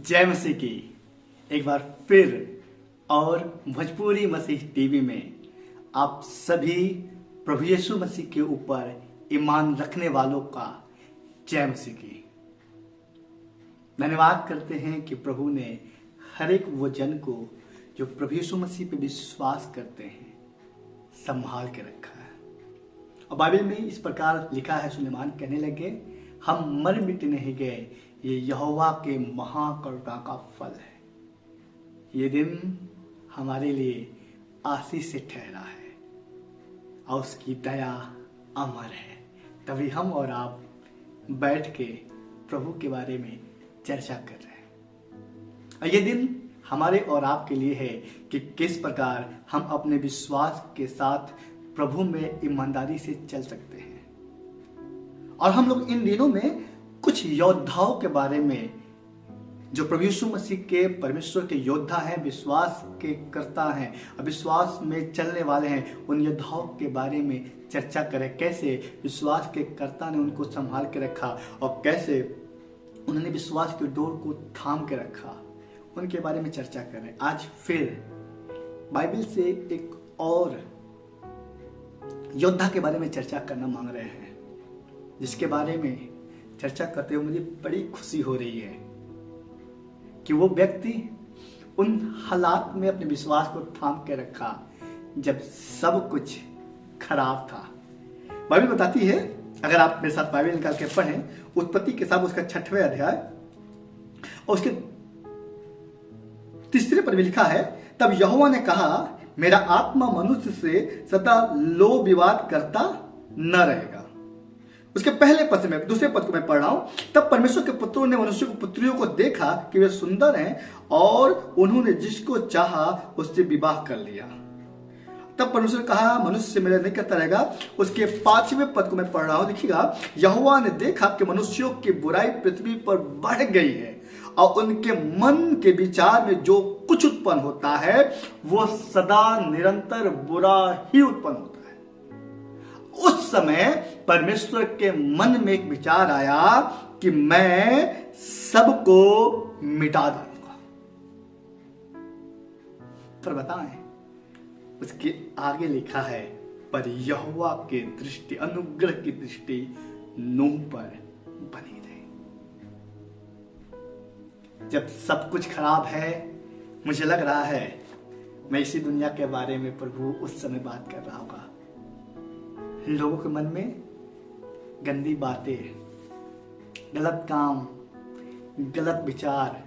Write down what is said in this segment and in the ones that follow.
जय मसीह की एक बार फिर और भोजपुरी मसीह टीवी में आप सभी प्रभु यीशु मसीह के ऊपर ईमान रखने वालों का जय मसीह की। धन्यवाद करते हैं कि प्रभु ने हर एक वो जन को जो प्रभु यीशु मसीह पे विश्वास करते हैं संभाल के रखा है। और बाइबल में इस प्रकार लिखा है, सुलेमान कहने लगे, हम मर मिट नहीं गए, ये यहोवा के महाकरुणा का फल है। ये दिन हमारे लिए आशीष से ठहरा है और उसकी दया अमर है। तभी हम और आप बैठ के प्रभु के बारे में चर्चा कर रहे हैं। और ये दिन हमारे और आपके लिए है कि किस प्रकार हम अपने विश्वास के साथ प्रभु में ईमानदारी से चल सकते हैं। और हम लोग इन दिनों में कुछ योद्धाओं के बारे में, जो प्रभु यीशु मसीह के परमेश्वर के योद्धा हैं, विश्वास के करता हैं और विश्वास में चलने वाले हैं, उन योद्धाओं के बारे में चर्चा करें। कैसे विश्वास के कर्ता ने उनको संभाल के रखा और कैसे उन्होंने विश्वास के डोर को थाम के रखा, उनके बारे में चर्चा करें। आज फिर बाइबल से एक और योद्धा के बारे में चर्चा करना मांग रहे हैं, जिसके बारे में चर्चा करते हुए मुझे बड़ी खुशी हो रही है कि वो व्यक्ति उन हालात में अपने विश्वास को थाम के रखा जब सब कुछ खराब था। बाइबल बताती है, अगर आप मेरे साथ बाइबल निकाल के पढ़ें, उत्पत्ति किताब उसका 6वें अध्याय और उसके 3 पद में लिखा है, तब यहोवा ने कहा, मेरा आत्मा मनुष्य से सदा लो विवाद करता न रहेगा। उसके पहले पद में, दूसरे पद को मैं पढ़ रहा हूं, तब परमेश्वर के पुत्रों ने मनुष्य को पुत्रियों को देखा कि वे सुंदर हैं और उन्होंने जिसको चाहा उससे विवाह कर लिया। तब परमेश्वर ने कहा, मनुष्य से मेरा नहीं करता रहेगा। उसके 5वें पद को मैं पढ़ रहा हूं, देखिएगा, यहोवा ने देखा कि मनुष्यों की बुराई पृथ्वी पर बढ़ गई है और उनके मन के विचार में जो कुछ उत्पन्न होता है वो सदा निरंतर बुरा ही उत्पन्न होता है। उस समय परमेश्वर के मन में एक विचार आया कि मैं सबको मिटा दूंगा। पर बताएं, उसके आगे लिखा है, पर यहोवा की दृष्टि, अनुग्रह की दृष्टि नूह पर बनी रही। जब सब कुछ खराब है, मुझे लग रहा है मैं इसी दुनिया के बारे में प्रभु उस समय बात कर रहा होगा। लोगों के मन में गंदी बातें, गलत काम, गलत विचार,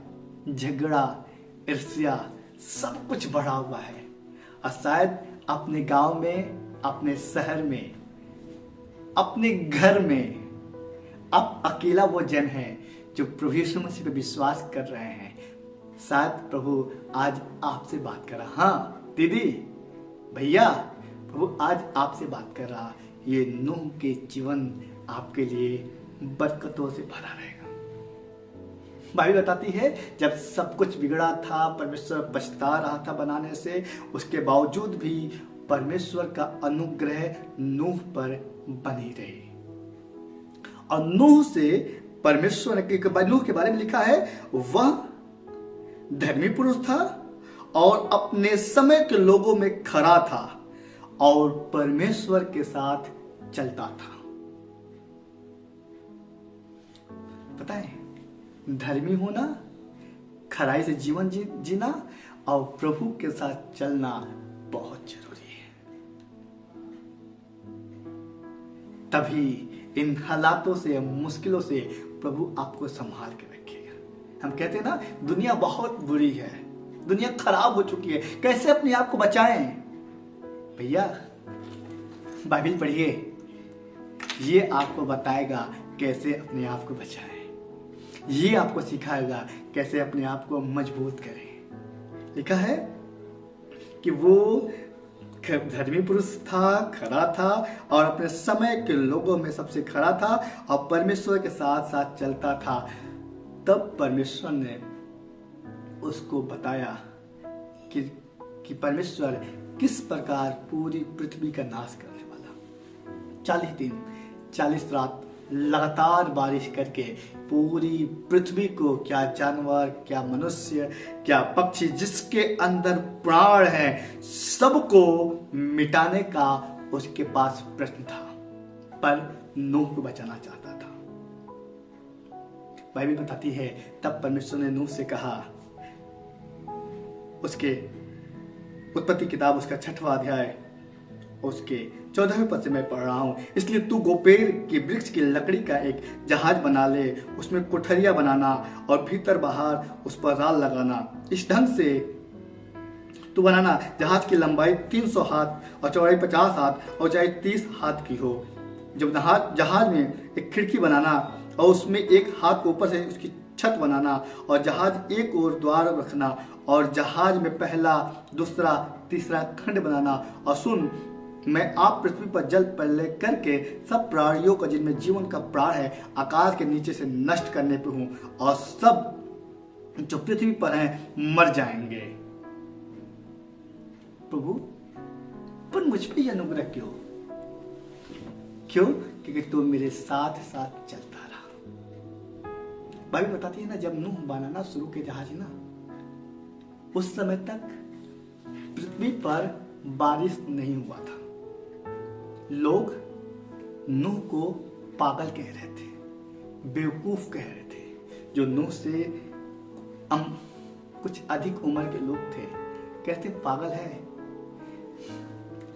झगड़ा, ईर्ष्या, सब कुछ बढ़ा हुआ है। और शायद अपने गांव में, अपने शहर में, अपने घर में अब अकेला वो जन है जो प्रभु यीशु मसीह पे विश्वास कर रहे हैं। शायद प्रभु आज आपसे बात कर रहा, हाँ दीदी, भैया, प्रभु आज आपसे बात कर रहा। ये नूह के जीवन आपके लिए बरकतों से भरा रहेगा। बाइबल बताती है, जब सब कुछ बिगड़ा था, परमेश्वर पछता रहा था बनाने से, उसके बावजूद भी परमेश्वर का अनुग्रह नूह पर बनी रही। और नूह से परमेश्वर ने, नूह के बारे में लिखा है, वह धर्मी पुरुष था और अपने समय के लोगों में खरा था और परमेश्वर के साथ चलता था। पता है, धर्मी होना, खराई से जीवन जीना और प्रभु के साथ चलना बहुत जरूरी है। तभी इन हालातों से, मुश्किलों से प्रभु आपको संभाल के रखेगा। हम कहते हैं ना, दुनिया बहुत बुरी है, दुनिया खराब हो चुकी है, कैसे अपने आप को बचाएं? भैया बाइबल पढ़िए, ये आपको बताएगा कैसे अपने आप को बचाएं। ये आपको सिखाएगा कैसे अपने आप को मजबूत करें। लिखा है कि वो धर्मी पुरुष था, खरा था और अपने समय के लोगों में सबसे खरा था और परमेश्वर के साथ साथ चलता था। तब परमेश्वर ने उसको बताया कि परमेश्वर किस प्रकार पूरी पृथ्वी का नाश करने वाला। 40 दिन 40 रात लगातार बारिश करके पूरी पृथ्वी को, क्या जानवर, क्या मनुष्य, क्या पक्षी, जिसके अंदर प्राण है, सबको मिटाने का उसके पास प्रश्न था, पर नूह को बचाना चाहता था। बाइबल बताती है तब परमेश्वर ने नूह से कहा, उसके उत्पत्ति किताब उसका 6वां अध्याय उसके 14वें पद से मैं पढ़ रहा हूं, इसलिए तू गोपेर के वृक्ष की लकड़ी का एक जहाज बना ले, उसमें कोठरिया बनाना और भीतर बाहर उस पर राल लगाना। इस ढंग से तू बनाना जहाज की लंबाई 300 हाथ और चौड़ाई 50 हाथ और ऊंचाई 30 हाथ की हो। जब जहाज में एक खिड़की बनाना और उसमें एक हाथ को ऊपर से उसकी छत बनाना और जहाज एक ओर द्वार रखना और जहाज में पहला, दूसरा, तीसरा खंड बनाना। और सुन, मैं आप पृथ्वी पर जल प्रलय करके सब प्राणियों का जिनमें जीवन का प्राण है आकाश के नीचे से नष्ट करने पे हूं, और सब जो पृथ्वी पर हैं मर जाएंगे। प्रभु, पर मुझ पे यह अनुग्रह क्यों? क्योंकि तू मेरे साथ साथ चलता रहा। बाइबल बताती है ना, जब नूह बनाना शुरू के जहाज ना, उस समय तक पृथ्वी पर बारिश नहीं हुआ था। लोग नूह को पागल कह रहे थे, बेवकूफ कह रहे थे। जो नूह से कुछ अधिक उम्र के लोग थे, कहते पागल है,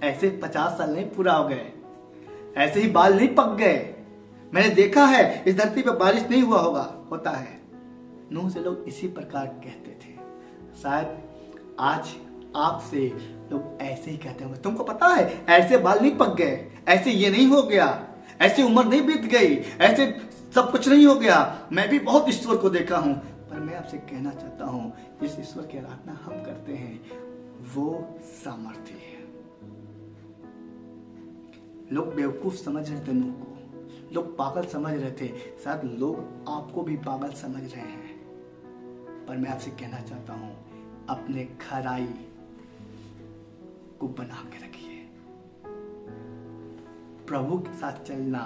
ऐसे 50 साल नहीं पूरा हो गए, ऐसे ही बाल नहीं पक गए, मैंने देखा है इस धरती पर बारिश नहीं हुआ होता है। नूह से लोग इसी प्रकार कहते थे। शायद आज आपसे लोग ऐसे ही कहते होंगे, तुमको पता है ऐसे बाल नहीं पक गए, ऐसे ये नहीं हो गया, ऐसे उम्र नहीं बीत गई, ऐसे सब कुछ नहीं हो गया। मैं भी बहुत ईश्वर को देखा हूं, पर मैं आपसे कहना चाहता हूं, जिस ईश्वर की आराधना हम करते हैं वो सामर्थ्य है। लोग बेवकूफ समझ रहे थे नूह को, लोग पागल समझ रहे थे, शायद लोग आपको भी पागल समझ रहे हैं, पर मैं आपसे कहना चाहता हूं, अपने खराई को बना के रखिए, प्रभु के साथ चलना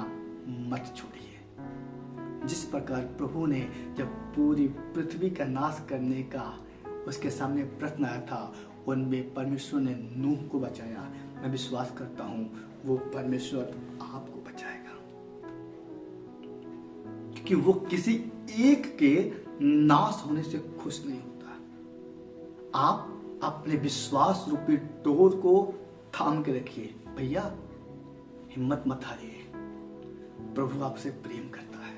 मत छोड़िए। जिस प्रकार प्रभु ने जब पूरी पृथ्वी का नाश करने का उसके सामने प्रश्न आया था, उनमें परमेश्वर ने नूह को बचाया। मैं विश्वास करता हूं वो परमेश्वर आपको बचाएगा, क्योंकि वो किसी एक के नाश होने से खुश नहीं होता। आप अपने विश्वास रूपी डोर को थाम के रखिए। भैया, हिम्मत मत हारिए, प्रभु आपसे प्रेम करता है।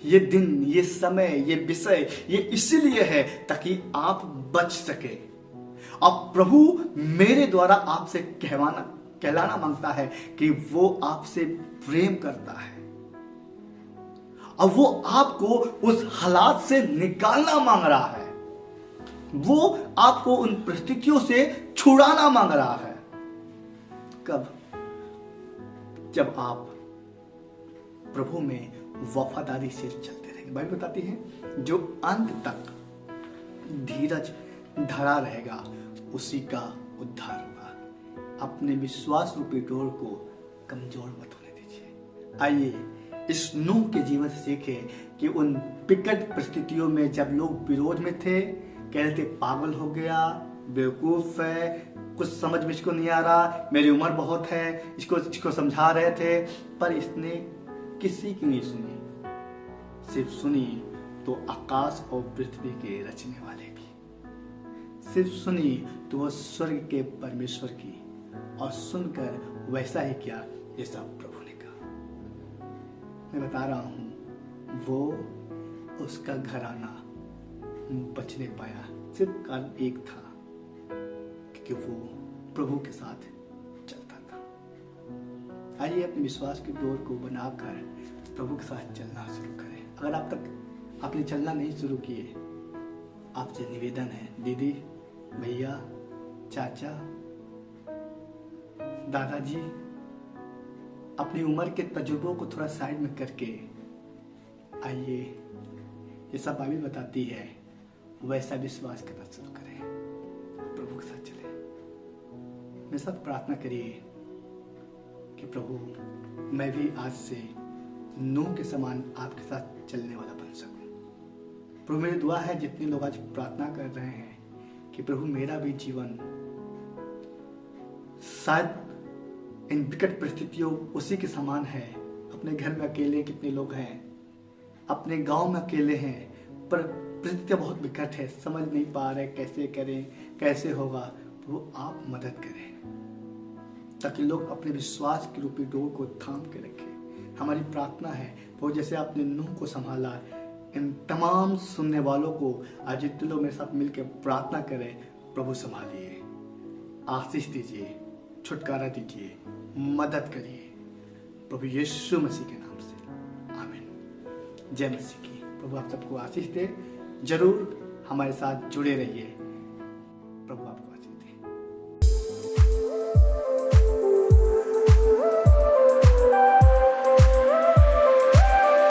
ये दिन, ये समय, ये विषय, ये इसीलिए है ताकि आप बच सके। अब प्रभु मेरे द्वारा आपसे कहलाना मांगता है कि वो आपसे प्रेम करता है, अब वो आपको उस हालात से निकालना मांग रहा है, वो आपको उन परिस्थितियों से छुड़ाना मांग रहा है। कब? जब आप प्रभु में वफादारी से चलते रहेंगे। बाइबल बताती है जो अंत तक धीरज धरा रहेगा उसी का उद्धार होगा। अपने विश्वास रूपी डोर को कमजोर मत होने दीजिए। आइए इस नूह के जीवन से सीखें कि उन विकट परिस्थितियों में जब लोग विरोध में थे, कह रहे थे पागल हो गया, बेवकूफ है, कुछ समझ में इसको नहीं आ रहा, मेरी उम्र बहुत है, इसको समझा रहे थे, पर इसने किसी की नहीं सुनी। सिर्फ सुनी तो आकाश और पृथ्वी के रचने वाले भी, सिर्फ सुनी तो वह स्वर्ग के परमेश्वर की, और सुनकर वैसा ही किया जैसा प्रभु ने कहा। मैं बता रहा हूं, वो उसका घराना बच नहीं पाया, सिर्फ कारण एक था, क्योंकि वो प्रभु के साथ चलता था। आइए अपने विश्वास की डोर को बनाकर प्रभु के साथ चलना शुरू करें। अगर आप तक आपने चलना नहीं शुरू किए, आपसे निवेदन है, दीदी, भैया, चाचा, दादाजी, अपनी उम्र के तजुर्बों को थोड़ा साइड में करके आइए, ये सब बाइबल बताती है, वैसा विश्वास करना शुरू करें, प्रभु के साथ चले। मेरे साथ प्रार्थना करिए। कि प्रभु मैं भी आज से नूह के समान आपके साथ चलने वाला बन सकूं। प्रभु मेरी दुआ है जितने लोग आज प्रार्थना कर रहे हैं कि प्रभु मेरा भी जीवन शायद इन विकट परिस्थितियों उसी के समान है। अपने घर में अकेले कितने लोग हैं, अपने गांव में अकेले हैं, पर परिस्थितियां बहुत विकट है, समझ नहीं पा रहे कैसे करें, कैसे होगा। प्रभु आप मदद करें ताकि लोग अपने विश्वास की रूपी डोर को थाम के रखें। हमारी प्रार्थना है प्रभु जैसे आपने नूह को संभाला, इन तमाम सुनने वालों को आज जितने लोग मेरे साथ मिलकर प्रार्थना करें, प्रभु संभालिए, आशीष दीजिए, छुटकारा दीजिए, मदद करिए प्रभु यीशु मसीह के नाम से, आमीन। जय मसीह की। प्रभु आप सबको आशीष दे। जरूर हमारे साथ जुड़े रहिए।